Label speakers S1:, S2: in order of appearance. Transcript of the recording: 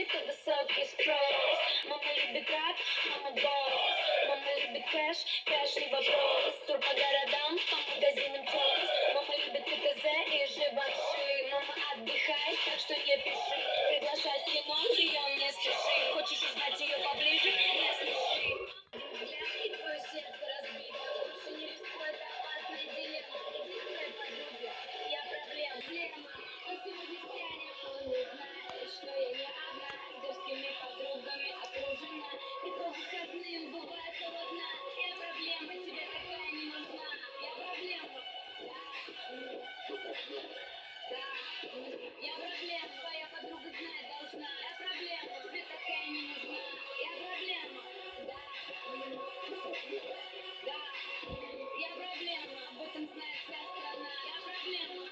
S1: это высокий спрос. Мама любит рap, мама босс. Мама любит кэш, кэш не вопрос. Тур по городам, по магазинам тёс. Мама любит ТТЗ и Живанши. Мама отдыхает, так что не пиши. Приглашай в кино, ее не спеши. Хочешь узнать ее поближе? Не смеши. Взгляд, и твое сердце разбито. Больше не рискуй, это опасная дилемма. Иди к своей подруге, я проблема. Он сегодня втянет, он не знает, что я не одна. С дерзкими подругами окружена. И по выходным бывает холодна. Я проблема, тебе такая не нужна. Я проблема. Да, я проблема. Твоя подруга знать должна. Я проблема, тебе такая не нужна. Я проблема. Да, да, я проблема. Об этом знает вся страна. Я проблема.